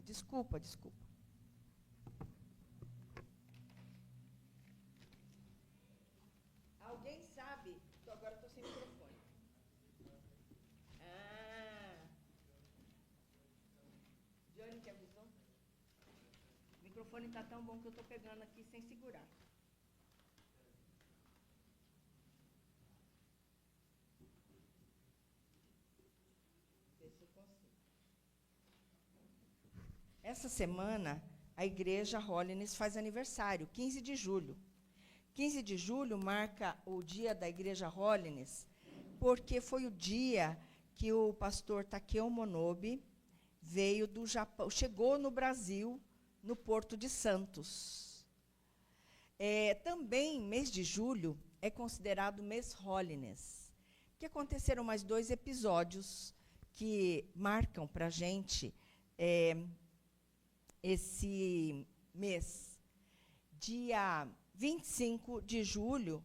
Desculpa. Alguém sabe? Agora estou sem microfone. Johnny que avisou? O microfone está tão bom que eu estou pegando aqui sem segurar. Essa semana, a Igreja Holiness faz aniversário, 15 de julho. 15 de julho marca o dia da Igreja Holiness, porque foi o dia que o pastor Takeo Monobe veio do Japão, chegou no Brasil, no Porto de Santos. Também, mês de julho, é considerado mês Holiness, que aconteceram mais 2 episódios que marcam para a gente esse mês. Dia 25 de julho,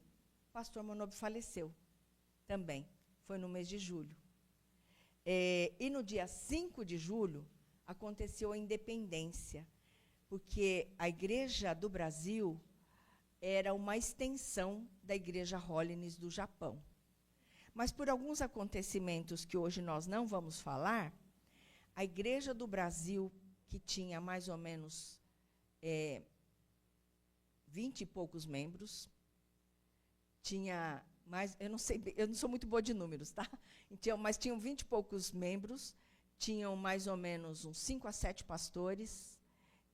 o pastor Monobe faleceu também, foi no mês de julho. E no dia 5 de julho, aconteceu a independência, porque a Igreja do Brasil era uma extensão da Igreja Holiness do Japão. Mas por alguns acontecimentos que hoje nós não vamos falar, a Igreja do Brasil, que tinha mais ou menos 20 e poucos membros, tinha mais, eu não sou muito boa de números, tá? Mas tinham 20 e poucos membros, tinham mais ou menos uns 5 a 7 pastores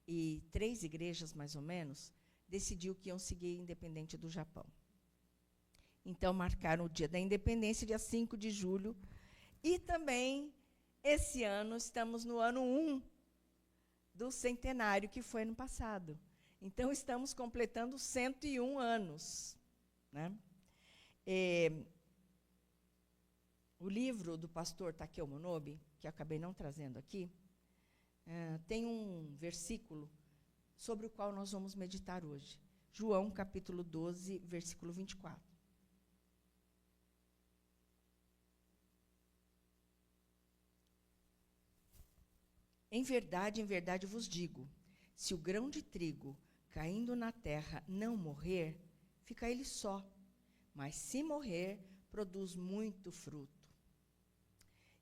e 3 igrejas, mais ou menos, decidiu que iam seguir independente do Japão. Então, marcaram o dia da independência, dia 5 de julho, e também, esse ano, estamos no ano 1 do centenário, que foi ano passado. Então, estamos completando 101 anos. Né? O livro do pastor Takeo Monobe, que eu acabei não trazendo aqui, tem um versículo sobre o qual nós vamos meditar hoje. João, capítulo 12, versículo 24. Em verdade vos digo, se o grão de trigo caindo na terra não morrer, fica ele só, mas se morrer, produz muito fruto.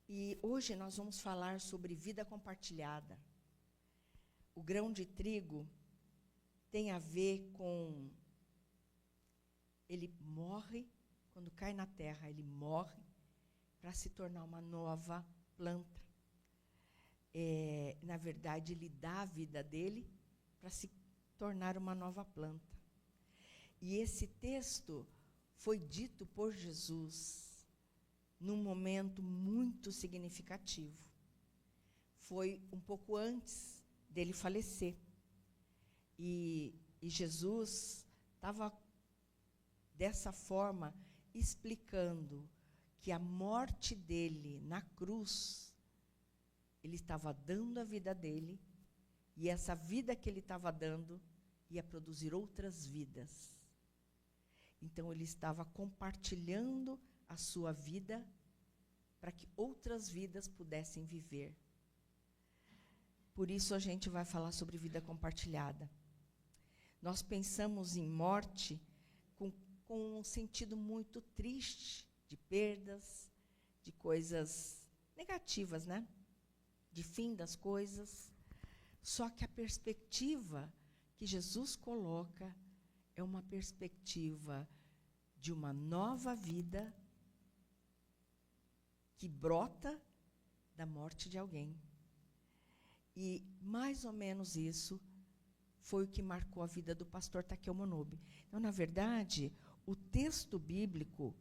E hoje nós vamos falar sobre vida compartilhada. O grão de trigo tem a ver com... Ele morre, quando cai na terra, ele morre para se tornar uma nova planta. Na verdade, ele dá a vida dele para se tornar uma nova planta. E esse texto foi dito por Jesus num momento muito significativo. Foi um pouco antes dele falecer. E Jesus estava, dessa forma, explicando que a morte dele na cruz, ele estava dando a vida dele, e essa vida que ele estava dando ia produzir outras vidas. Então, ele estava compartilhando a sua vida para que outras vidas pudessem viver. Por isso, a gente vai falar sobre vida compartilhada. Nós pensamos em morte com um sentido muito triste, de perdas, de coisas negativas, né? De fim das coisas. Só que a perspectiva que Jesus coloca é uma perspectiva de uma nova vida que brota da morte de alguém. E, mais ou menos isso, foi o que marcou a vida do pastor Takeo Monobe. Então, na verdade, o texto bíblico,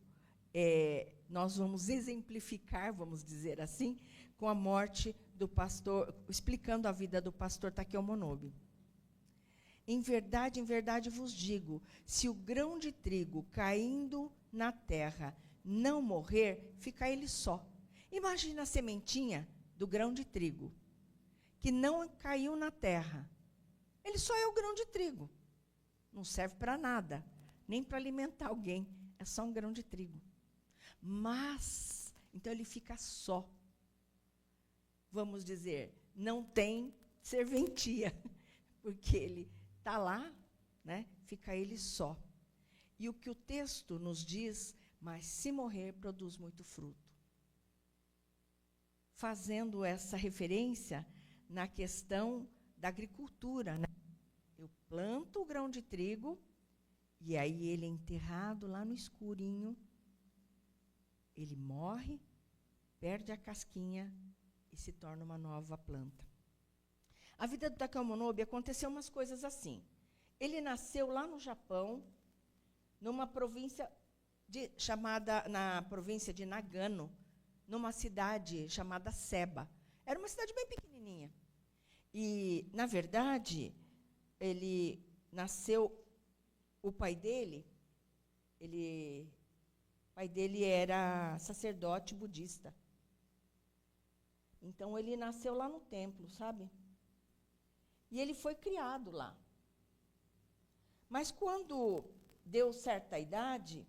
nós vamos exemplificar, vamos dizer assim, com a morte do pastor, explicando a vida do pastor Takeo Monobe. Em verdade vos digo, se o grão de trigo caindo na terra não morrer, fica ele só. Imagina a sementinha do grão de trigo, que não caiu na terra. Ele só é o grão de trigo. Não serve para nada, nem para alimentar alguém. É só um grão de trigo. Mas, então ele fica só. Vamos dizer, não tem serventia, porque ele está lá, né? Fica ele só. E o que o texto nos diz, mas se morrer, produz muito fruto. Fazendo essa referência na questão da agricultura, né? Eu planto o grão de trigo, e aí ele é enterrado lá no escurinho, ele morre, perde a casquinha e se torna uma nova planta. A vida do Takao Monobe aconteceu umas coisas assim. Ele nasceu lá no Japão, numa província chamada, na província de Nagano, numa cidade chamada Seba. Era uma cidade bem pequenininha. E, na verdade, ele nasceu, o pai dele era sacerdote budista. Então, ele nasceu lá no templo, sabe? E ele foi criado lá. Mas, quando deu certa idade,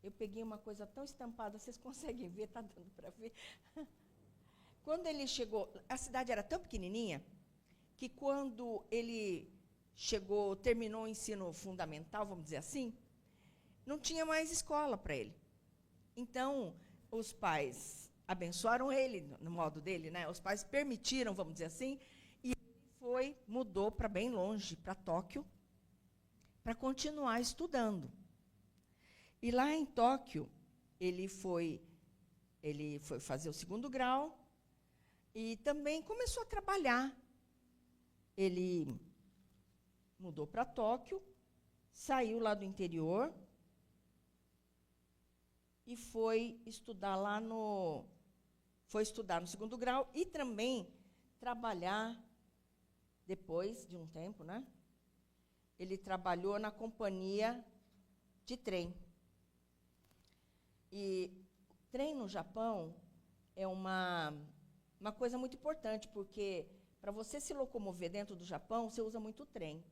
eu peguei uma coisa tão estampada, vocês conseguem ver, está dando para ver? Quando ele chegou, a cidade era tão pequenininha, que quando ele chegou, terminou o ensino fundamental, vamos dizer assim, não tinha mais escola para ele. Então, os pais abençoaram ele, no modo dele, né? Os pais permitiram, vamos dizer assim, e ele mudou para bem longe, para Tóquio, para continuar estudando. E lá em Tóquio, ele foi fazer o 2º grau e também começou a trabalhar. Ele mudou para Tóquio, saiu lá do interior e foi estudar no 2º grau e também trabalhar, depois de um tempo, né? Ele trabalhou na companhia de trem. E trem no Japão é uma coisa muito importante, porque para você se locomover dentro do Japão, você usa muito trem.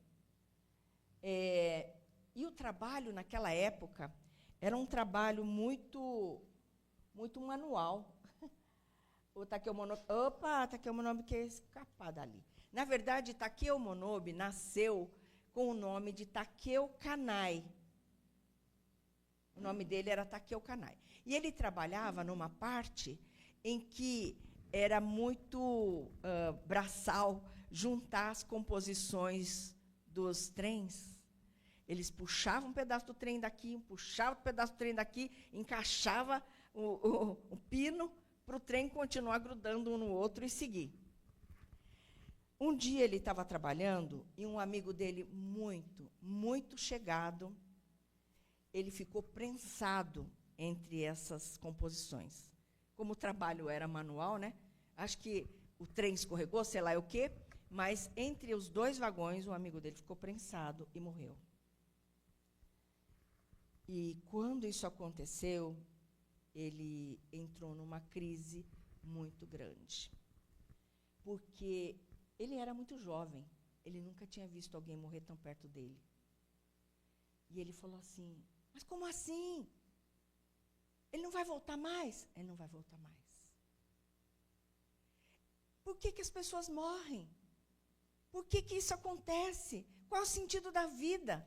E o trabalho, naquela época, era um trabalho muito manual. O Takeo Monobe... Opa, Takeo Monobe quer escapar dali. Na verdade, Takeo Monobe nasceu com o nome de Takeo Kanai. O nome dele era Takeo Kanai. E ele trabalhava numa parte em que era muito braçal juntar as composições dos trens. Eles puxavam um pedaço do trem daqui, puxavam um pedaço do trem daqui, encaixava o pino para o trem continuar grudando um no outro e seguir. Um dia ele estava trabalhando e um amigo dele muito chegado, ele ficou prensado entre essas composições. Como o trabalho era manual, né? Acho que o trem escorregou, sei lá o quê, mas entre os 2 vagões, o amigo dele ficou prensado e morreu. E quando isso aconteceu, ele entrou numa crise muito grande. Porque ele era muito jovem, ele nunca tinha visto alguém morrer tão perto dele. E ele falou assim, mas como assim? Ele não vai voltar mais? Ele não vai voltar mais. Por que as pessoas morrem? Por que isso acontece? Qual é o sentido da vida?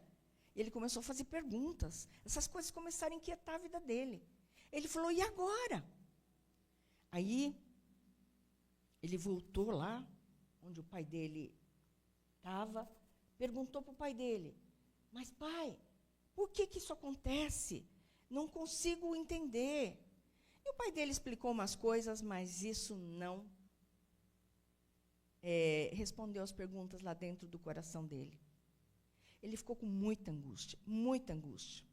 E ele começou a fazer perguntas. Essas coisas começaram a inquietar a vida dele. Ele falou, e agora? Aí, ele voltou lá, onde o pai dele estava, perguntou para o pai dele, mas pai, por que isso acontece? Não consigo entender. E o pai dele explicou umas coisas, mas isso não respondeu as perguntas lá dentro do coração dele. Ele ficou com muita angústia, muita angústia.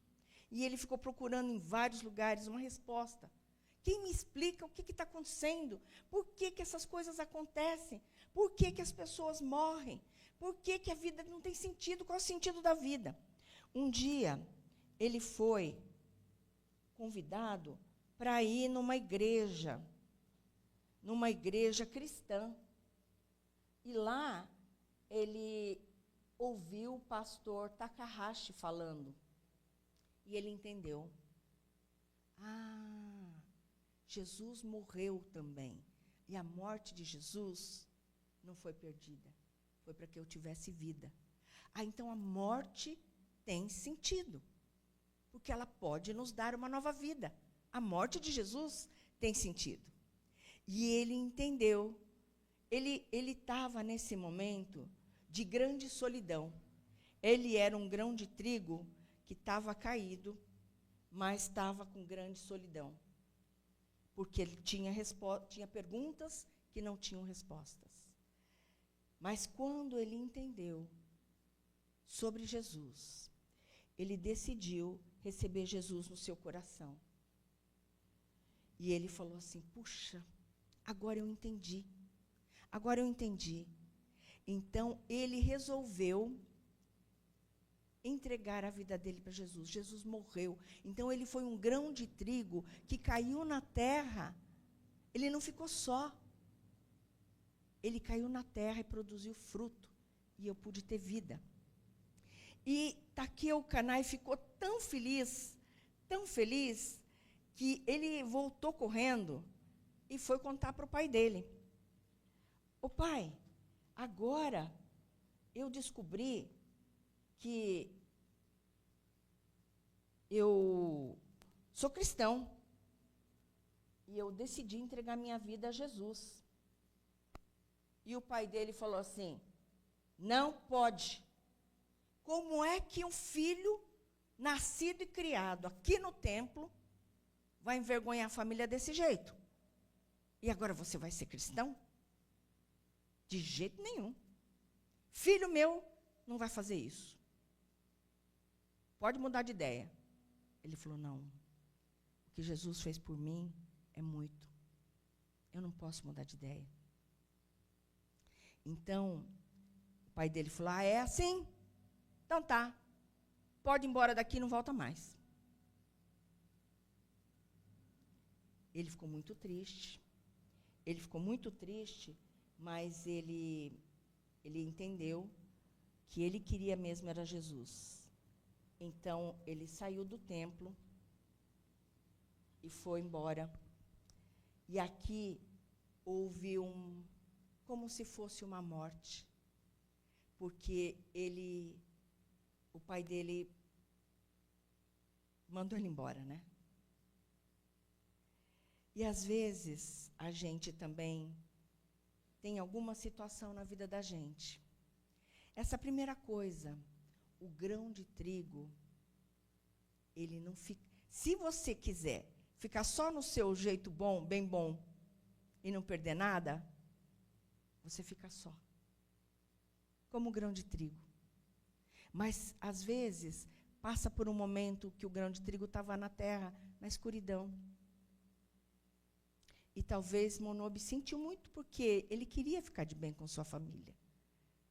E ele ficou procurando em vários lugares uma resposta. Quem me explica o que está acontecendo? Por que essas coisas acontecem? Por que as pessoas morrem? Por que a vida não tem sentido? Qual é o sentido da vida? Um dia, ele foi convidado para ir numa igreja cristã. E lá, ele ouviu o pastor Takahashi falando. E ele entendeu. Jesus morreu também. E a morte de Jesus não foi perdida. Foi para que eu tivesse vida. Então a morte tem sentido. Porque ela pode nos dar uma nova vida. A morte de Jesus tem sentido. E ele entendeu. Ele estava nesse momento de grande solidão. Ele era um grão de trigo que estava caído, mas estava com grande solidão. Porque ele tinha perguntas que não tinham respostas. Mas quando ele entendeu sobre Jesus, ele decidiu receber Jesus no seu coração. E ele falou assim, puxa, agora eu entendi. Agora eu entendi. Então, ele resolveu entregar a vida dele para Jesus. Jesus morreu. Então, ele foi um grão de trigo que caiu na terra. Ele não ficou só. Ele caiu na terra e produziu fruto. E eu pude ter vida. E Elkanai ficou tão feliz, que ele voltou correndo e foi contar para o pai dele. Ô pai, agora eu descobri que eu sou cristão e eu decidi entregar minha vida a Jesus. E o pai dele falou assim, não pode. Como é que um filho nascido e criado aqui no templo vai envergonhar a família desse jeito? E agora você vai ser cristão? De jeito nenhum. Filho meu não vai fazer isso. Pode mudar de ideia. Ele falou, não. O que Jesus fez por mim é muito. Eu não posso mudar de ideia. Então, o pai dele falou, é assim? Então tá. Pode ir embora daqui e não volta mais. Ele ficou muito triste. Mas ele entendeu que ele queria mesmo era Jesus. Então, ele saiu do templo e foi embora. E aqui houve como se fosse uma morte, porque o pai dele mandou ele embora, né? E às vezes a gente também tem alguma situação na vida da gente. Essa primeira coisa, o grão de trigo, ele não fica. Se você quiser ficar só no seu jeito bom, bem bom, e não perder nada, você fica só. Como o grão de trigo. Mas, às vezes, passa por um momento que o grão de trigo estava na terra, na escuridão. E talvez Monobi sentiu muito porque ele queria ficar de bem com sua família.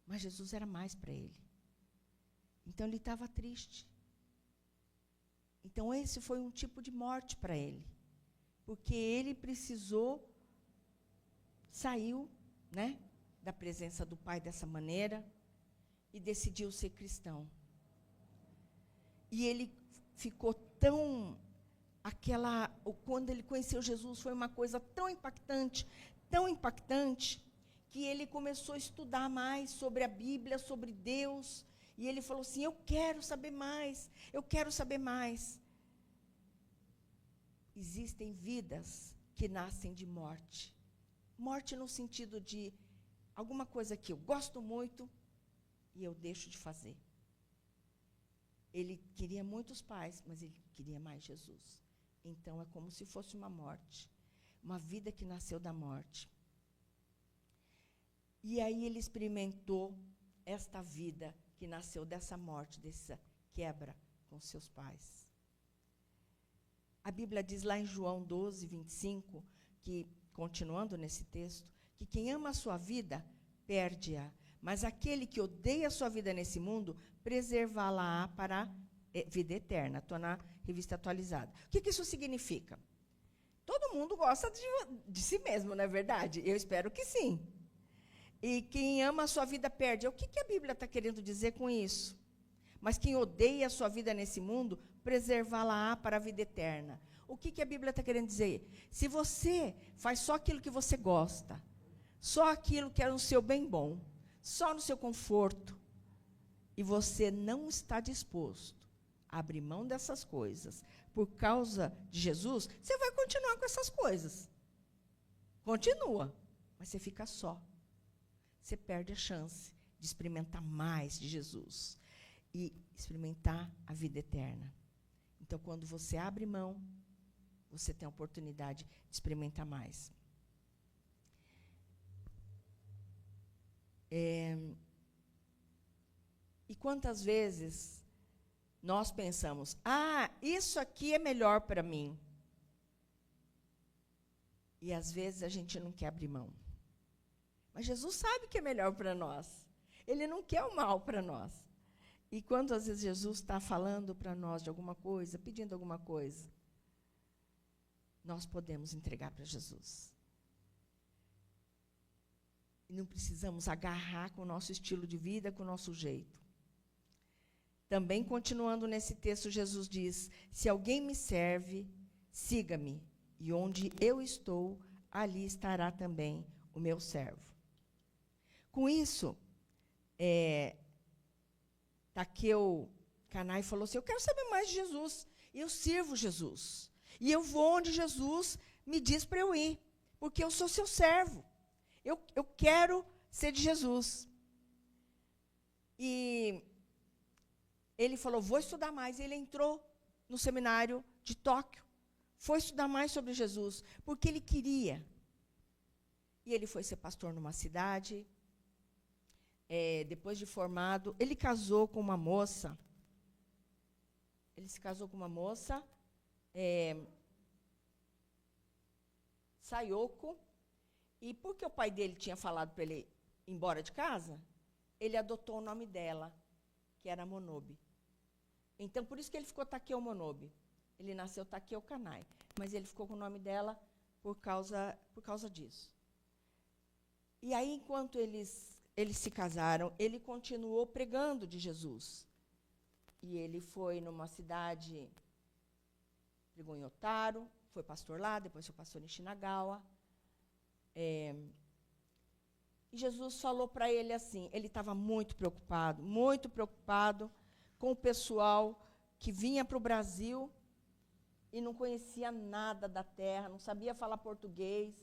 Mas Jesus era mais para ele. Então, ele estava triste. Então, esse foi um tipo de morte para ele. Porque ele saiu, né, da presença do pai dessa maneira e decidiu ser cristão. E ele ficou quando ele conheceu Jesus, foi uma coisa tão impactante, que ele começou a estudar mais sobre a Bíblia, sobre Deus, e ele falou assim, eu quero saber mais. Existem vidas que nascem de morte. Morte no sentido de alguma coisa que eu gosto muito e eu deixo de fazer. Ele queria muitos pais, mas ele queria mais Jesus. Então, é como se fosse uma morte. Uma vida que nasceu da morte. E aí ele experimentou esta vida que nasceu dessa morte, dessa quebra com seus pais. A Bíblia diz lá em João 12, 25, que, continuando nesse texto, que quem ama a sua vida, perde-a. Mas aquele que odeia a sua vida nesse mundo, preservá-la-á para a vida eterna. Estou na revista atualizada. O que isso significa? Todo mundo gosta de si mesmo, não é verdade? Eu espero que sim. E quem ama a sua vida perde. O que a Bíblia está querendo dizer com isso? Mas quem odeia a sua vida nesse mundo, preservá-la-á para a vida eterna. O que a Bíblia está querendo dizer? Se você faz só aquilo que você gosta, só aquilo que é no seu bem bom, só no seu conforto, e você não está disposto a abrir mão dessas coisas por causa de Jesus, você vai continuar com essas coisas. Continua, mas você fica só. Você perde a chance de experimentar mais de Jesus e experimentar a vida eterna. Então, quando você abre mão, você tem a oportunidade de experimentar mais. E quantas vezes nós pensamos, isso aqui é melhor para mim. E às vezes a gente não quer abrir mão. Mas Jesus sabe que é melhor para nós. Ele não quer o mal para nós. E quando às vezes Jesus está falando para nós de alguma coisa, pedindo alguma coisa, nós podemos entregar para Jesus. E não precisamos agarrar com o nosso estilo de vida, com o nosso jeito. Também, continuando nesse texto, Jesus diz, se alguém me serve, siga-me, e onde eu estou, ali estará também o meu servo. Com isso, Takeo Kanai falou assim, eu quero saber mais de Jesus, eu sirvo Jesus, e eu vou onde Jesus me diz para eu ir, porque eu sou seu servo, eu quero ser de Jesus. E ele falou, vou estudar mais, e ele entrou no seminário de Tóquio, foi estudar mais sobre Jesus, porque ele queria. E ele foi ser pastor numa cidade. Depois de formado, ele casou com uma moça. Ele se casou com uma moça, Sayoko. E porque o pai dele tinha falado para ele ir embora de casa, ele adotou o nome dela, que era Monobi. Então, por isso que ele ficou Takeo Monobi. Ele nasceu Takeo Kanai, mas ele ficou com o nome dela por causa disso. E aí, enquanto eles se casaram, ele continuou pregando de Jesus. E ele foi numa cidade, pregou em Otaro, foi pastor lá, depois foi pastor em Shinagawa. E Jesus falou para ele assim, ele estava muito preocupado com o pessoal que vinha para o Brasil e não conhecia nada da terra, não sabia falar português,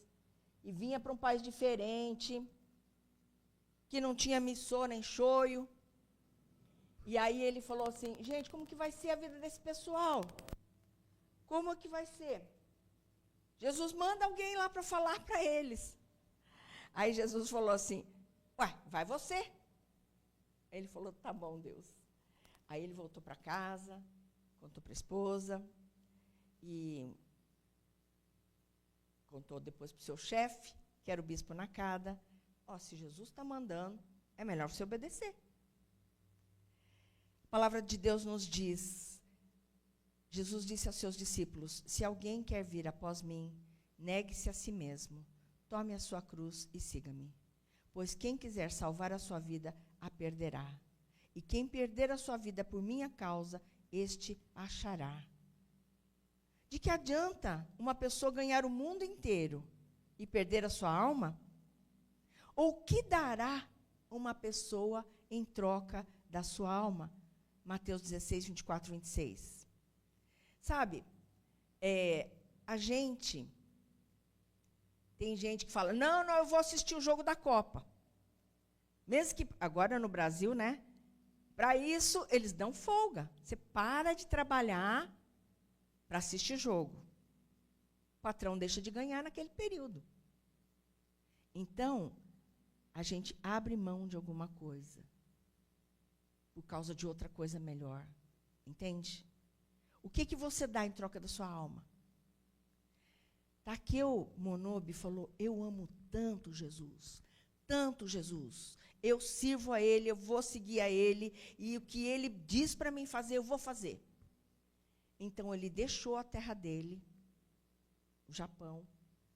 e vinha para um país diferente, que não tinha missô nem shoyu. E aí ele falou assim, gente, como que vai ser a vida desse pessoal? Como que vai ser? Jesus manda alguém lá para falar para eles. Aí Jesus falou assim, vai você. Aí ele falou, tá bom, Deus. Aí ele voltou para casa, contou para a esposa, e contou depois para o seu chefe, que era o bispo Nakada, se Jesus está mandando, é melhor você obedecer. A palavra de Deus nos diz, Jesus disse aos seus discípulos, se alguém quer vir após mim, negue-se a si mesmo, tome a sua cruz e siga-me. Pois quem quiser salvar a sua vida, a perderá. E quem perder a sua vida por minha causa, este a achará. De que adianta uma pessoa ganhar o mundo inteiro e perder a sua alma? Ou o que dará uma pessoa em troca da sua alma? Mateus 16, 24, 26. Sabe, tem gente que fala, não, eu vou assistir o jogo da Copa. Mesmo que, agora no Brasil, né? Para isso, eles dão folga. Você para de trabalhar para assistir jogo. O patrão deixa de ganhar naquele período. Então, a gente abre mão de alguma coisa por causa de outra coisa melhor. Entende? O que você dá em troca da sua alma? Takeo Monobi falou, eu amo tanto Jesus, eu sirvo a Ele, eu vou seguir a Ele, e o que Ele diz para mim fazer, eu vou fazer. Então, ele deixou a terra dele, o Japão,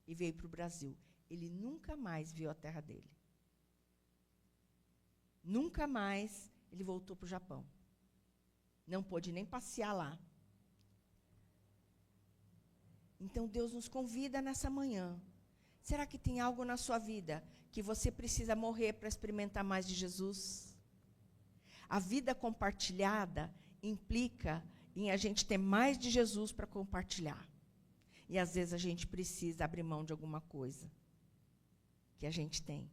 e veio para o Brasil. Ele nunca mais viu a terra dele. Nunca mais ele voltou para o Japão. Não pôde nem passear lá. Então, Deus nos convida nessa manhã. Será que tem algo na sua vida que você precisa morrer para experimentar mais de Jesus. A vida compartilhada implica em a gente ter mais de Jesus para compartilhar. E, às vezes, a gente precisa abrir mão de alguma coisa que a gente tem,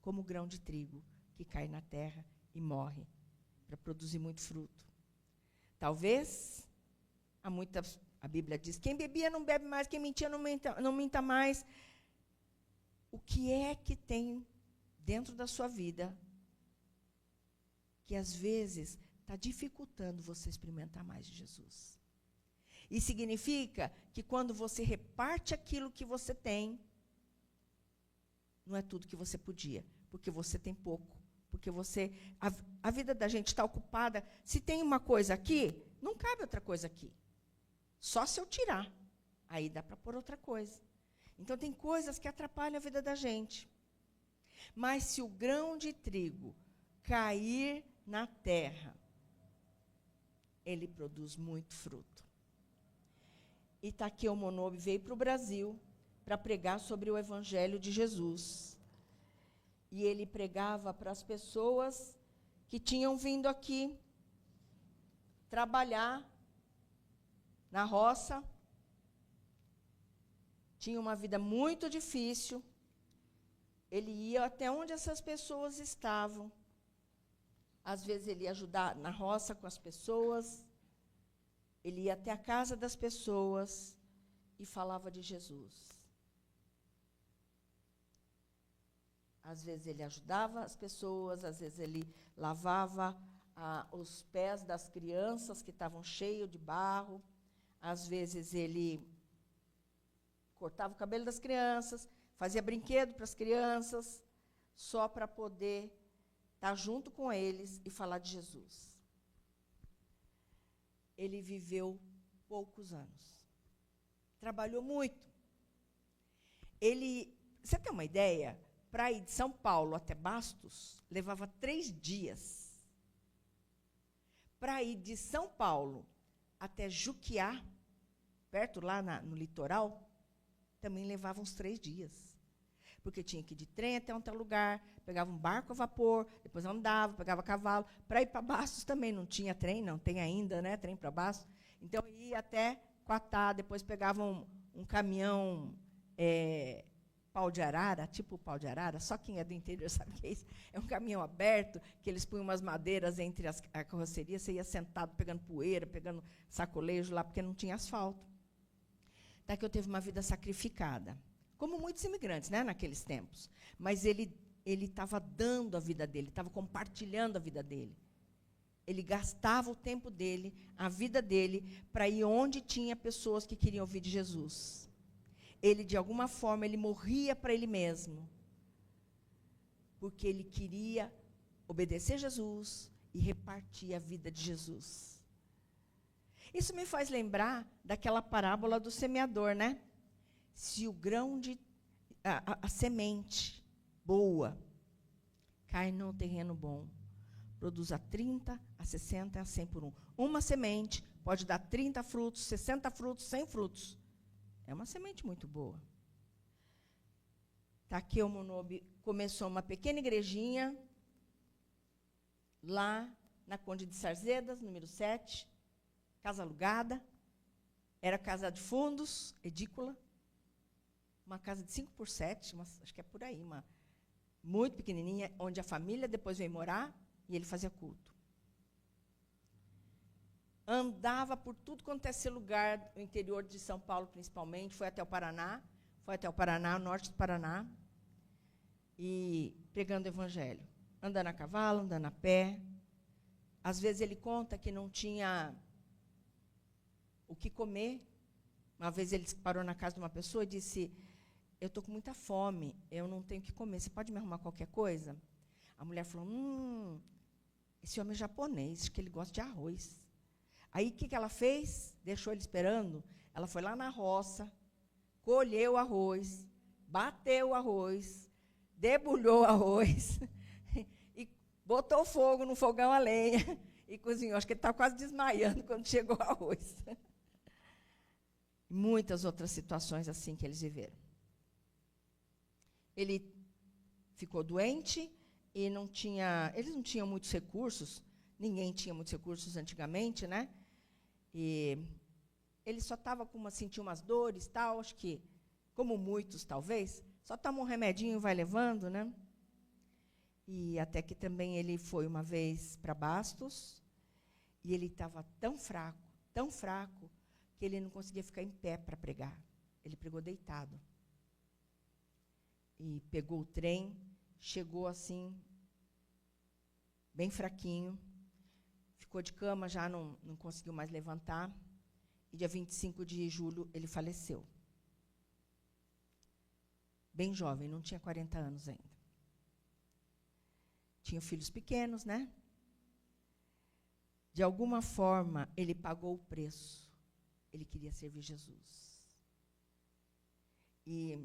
como o grão de trigo que cai na terra e morre, para produzir muito fruto. Talvez, a Bíblia diz, quem bebia não bebe mais, quem mentia não minta mais. O que é que tem dentro da sua vida que, às vezes, está dificultando você experimentar mais de Jesus? E significa que, quando você reparte aquilo que você tem, não é tudo que você podia, porque você tem pouco. Porque a vida da gente está ocupada. Se tem uma coisa aqui, não cabe outra coisa aqui. Só se eu tirar. Aí dá para pôr outra coisa. Então, tem coisas que atrapalham a vida da gente. Mas se o grão de trigo cair na terra, ele produz muito fruto. E Takeo Monobe veio para o Brasil para pregar sobre o Evangelho de Jesus. E ele pregava para as pessoas que tinham vindo aqui trabalhar na roça. Tinha uma vida muito difícil. Ele ia até onde essas pessoas estavam. Às vezes ele ia ajudar na roça com as pessoas. Ele ia até a casa das pessoas e falava de Jesus. Às vezes ele ajudava as pessoas, às vezes ele lavava os pés das crianças que estavam cheios de barro, às vezes ele cortava o cabelo das crianças, fazia brinquedo para as crianças, só para poder estar junto com eles e falar de Jesus. Ele viveu poucos anos. Trabalhou muito. Você tem uma ideia? Para ir de São Paulo até Bastos, levava 3 dias. Para ir de São Paulo até Juquiá, perto lá no litoral, também levava uns 3 dias. Porque tinha que ir de trem até um tal lugar, pegava um barco a vapor, depois andava, pegava cavalo. Para ir para Bastos também não tinha trem, não tem ainda, né, trem para Bastos. Então, ia até Quatá, depois pegava um caminhão... pau de arara, tipo pau de arara, só quem é do interior sabe o que é isso. É um caminhão aberto, que eles punham umas madeiras entre a carroceria, você ia sentado pegando poeira, pegando sacolejo lá, porque não tinha asfalto. Daí que eu teve uma vida sacrificada, como muitos imigrantes, né, naqueles tempos. Mas ele estava dando a vida dele, estava compartilhando a vida dele. Ele gastava o tempo dele, a vida dele, para ir onde tinha pessoas que queriam ouvir de Jesus. Ele, de alguma forma, ele morria para ele mesmo, porque ele queria obedecer Jesus e repartir a vida de Jesus. Isso me faz lembrar daquela parábola do semeador, né? Se o grão a semente boa cai num terreno bom, produz a 30, a 60, a 100 por 1. Uma semente pode dar 30 frutos, 60 frutos, 100 frutos. É uma semente muito boa. Takeo Monobe começou uma pequena igrejinha lá na Conde de Sarzedas, número 7, casa alugada. Era casa de fundos, edícula. Uma casa de 5x7, acho que é por aí, uma muito pequenininha, onde a família depois veio morar e ele fazia culto. Andava por tudo quanto é esse lugar, no interior de São Paulo, principalmente, foi até o Paraná, norte do Paraná, e pregando o evangelho. Andando a cavalo, andando a pé. Às vezes ele conta que não tinha o que comer. Uma vez ele parou na casa de uma pessoa e disse, eu estou com muita fome, eu não tenho o que comer, você pode me arrumar qualquer coisa? A mulher falou, esse homem é japonês, acho que ele gosta de arroz. Aí, o que ela fez? Deixou ele esperando. Ela foi lá na roça, colheu o arroz, bateu o arroz, debulhou o arroz e botou fogo no fogão a lenha e cozinhou. Acho que ele estava quase desmaiando quando chegou o arroz. Muitas outras situações assim que eles viveram. Ele ficou doente e eles não tinham muitos recursos, ninguém tinha muitos recursos antigamente, né? E ele só sentia umas dores, tal, acho que, como muitos talvez, só toma um remedinho e vai levando, né? E até que também ele foi uma vez para Bastos, e ele estava tão fraco, que ele não conseguia ficar em pé para pregar. Ele pregou deitado. E pegou o trem, chegou assim, bem fraquinho, ficou de cama, já não conseguiu mais levantar, e dia 25 de julho ele faleceu. Bem jovem, não tinha 40 anos ainda. Tinha filhos pequenos, né? De alguma forma, ele pagou o preço. Ele queria servir Jesus. E,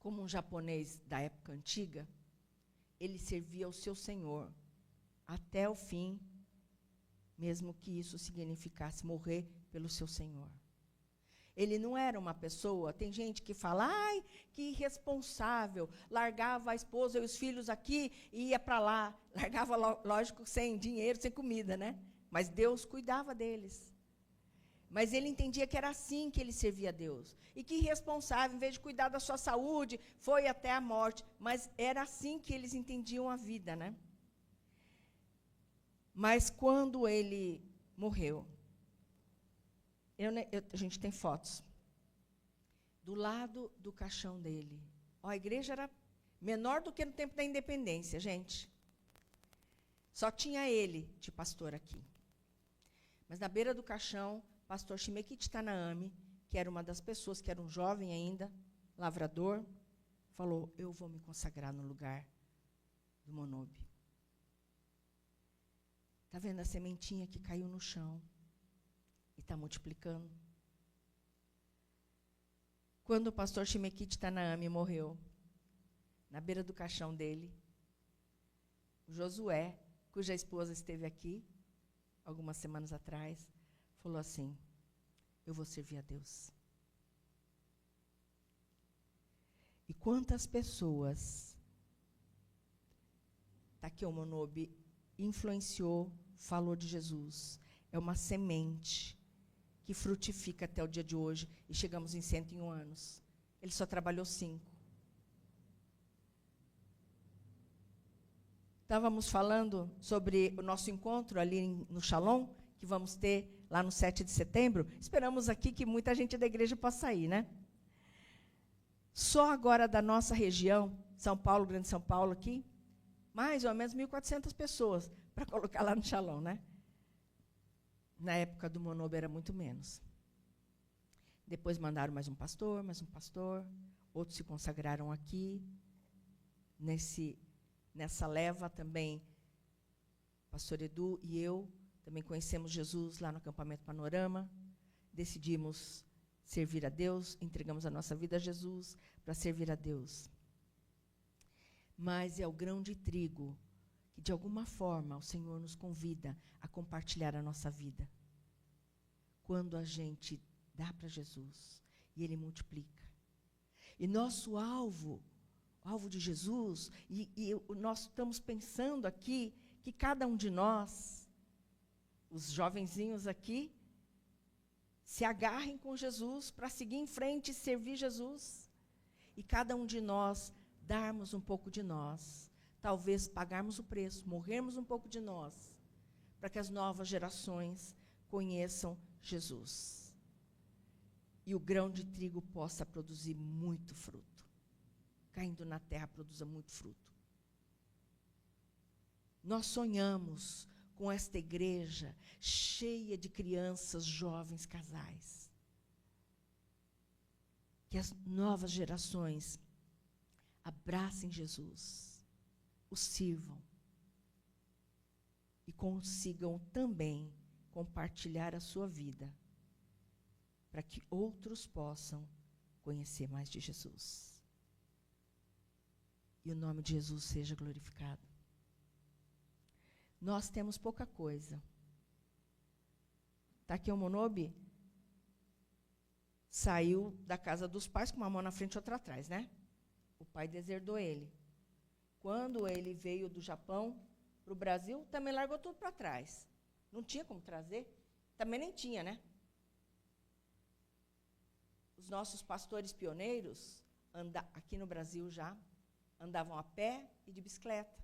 como um japonês da época antiga, ele servia ao seu Senhor até o fim, mesmo que isso significasse morrer pelo seu Senhor. Ele não era uma pessoa, tem gente que fala, ai, que irresponsável, largava a esposa e os filhos aqui e ia para lá. Largava, lógico, sem dinheiro, sem comida, né? Mas Deus cuidava deles. Mas ele entendia que era assim que ele servia a Deus. E que irresponsável, em vez de cuidar da sua saúde, foi até a morte. Mas era assim que eles entendiam a vida, né? Mas quando ele morreu, a gente tem fotos. Do lado do caixão dele. A igreja era menor do que no tempo da independência, gente. Só tinha ele de pastor aqui. Mas na beira do caixão, pastor Shimekichi Tanaami, que era uma das pessoas, que era um jovem ainda, lavrador, falou, eu vou me consagrar no lugar do Monobi. Está vendo a sementinha que caiu no chão? E está multiplicando. Quando o pastor Shimekichi Tanaami morreu, na beira do caixão dele, o Josué, cuja esposa esteve aqui, algumas semanas atrás, falou assim, eu vou servir a Deus. E quantas pessoas Takeo Monobi influenciou, falou de Jesus. É uma semente que frutifica até o dia de hoje, e chegamos em 101 anos. Ele só trabalhou 5. Estávamos falando sobre o nosso encontro ali no Shalom, que vamos ter lá no 7 de setembro. Esperamos aqui que muita gente da igreja possa ir, né? Só agora da nossa região, São Paulo, Grande São Paulo aqui, mais ou menos 1.400 pessoas para colocar lá no Shalom, né? Na época do Monobi era muito menos. Depois mandaram mais um pastor, outros se consagraram aqui. Nessa leva também, pastor Edu e eu também conhecemos Jesus lá no acampamento Panorama. Decidimos servir a Deus, entregamos a nossa vida a Jesus para servir a Deus. Mas é o grão de trigo que, de alguma forma, o Senhor nos convida a compartilhar a nossa vida. Quando a gente dá para Jesus e Ele multiplica. E nosso alvo de Jesus, e nós estamos pensando aqui que cada um de nós, os jovenzinhos aqui, se agarrem com Jesus para seguir em frente e servir Jesus. E cada um de nós darmos um pouco de nós, talvez pagarmos o preço, morrermos um pouco de nós, para que as novas gerações conheçam Jesus. E o grão de trigo possa produzir muito fruto. Caindo na terra, produza muito fruto. Nós sonhamos com esta igreja cheia de crianças, jovens, casais. Que as novas gerações abracem Jesus, o sirvam e consigam também compartilhar a sua vida para que outros possam conhecer mais de Jesus. E o nome de Jesus seja glorificado. Nós temos pouca coisa. Takeo Monobi saiu da casa dos pais com uma mão na frente e outra atrás, né? O pai deserdou ele. quando ele veio do Japão para o Brasil, também largou tudo para trás. Não tinha como trazer. Também nem tinha, né? Os nossos pastores pioneiros, aqui no Brasil já, andavam a pé e de bicicleta.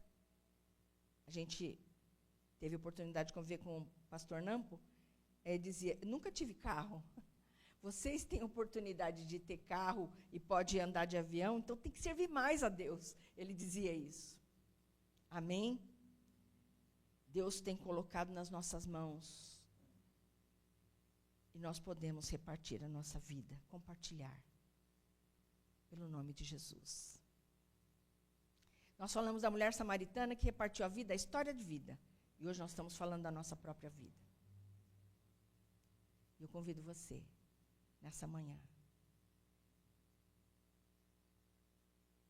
A gente teve a oportunidade de conviver com o pastor Nampo. Ele dizia, nunca tive carro. Vocês têm oportunidade de ter carro e pode andar de avião, então tem que servir mais a Deus. Ele dizia isso. Amém? Deus tem colocado nas nossas mãos. E nós podemos repartir a nossa vida, compartilhar. Pelo nome de Jesus. Nós falamos da mulher samaritana que repartiu a vida, a história de vida. E hoje nós estamos falando da nossa própria vida. Eu convido você, nessa manhã.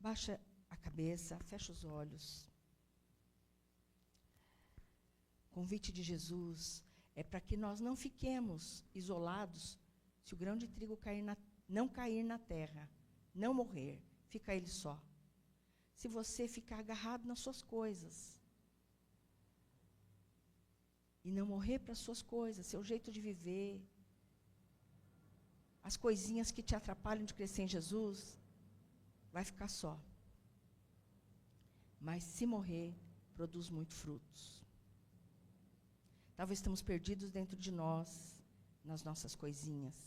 Baixa a cabeça, fecha os olhos. O convite de Jesus é para que nós não fiquemos isolados se o grão de trigo não cair na terra, não morrer, fica ele só. Se você ficar agarrado nas suas coisas e não morrer para as suas coisas, seu jeito de viver, as coisinhas que te atrapalham de crescer em Jesus, vai ficar só. Mas se morrer, produz muitos frutos. Talvez estamos perdidos dentro de nós, nas nossas coisinhas.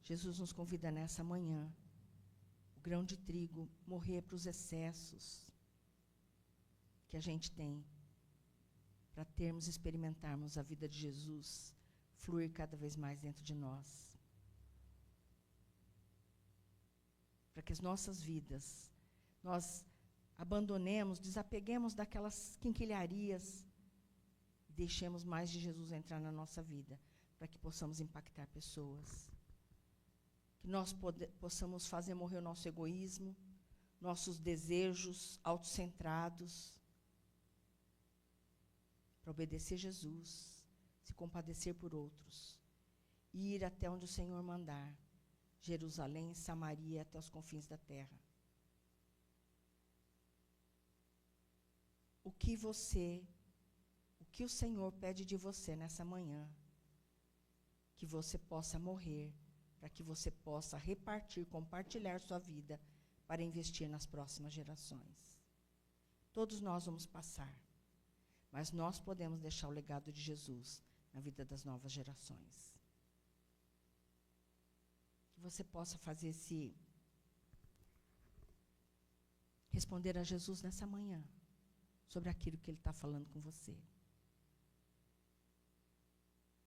Jesus nos convida nessa manhã, o grão de trigo, morrer para os excessos que a gente tem, para experimentarmos a vida de Jesus, fluir cada vez mais dentro de nós. Para que as nossas vidas, nós abandonemos, desapeguemos daquelas quinquilharias e deixemos mais de Jesus entrar na nossa vida, para que possamos impactar pessoas. Que nós possamos fazer morrer o nosso egoísmo, nossos desejos autocentrados, para obedecer Jesus, se compadecer por outros, e ir até onde o Senhor mandar, Jerusalém, Samaria, até os confins da terra. O que o Senhor pede de você nessa manhã, que você possa morrer, para que você possa repartir, compartilhar sua vida, para investir nas próximas gerações. Todos nós vamos passar, mas nós podemos deixar o legado de Jesus na vida das novas gerações. Que você possa fazer responder a Jesus nessa manhã, sobre aquilo que Ele está falando com você.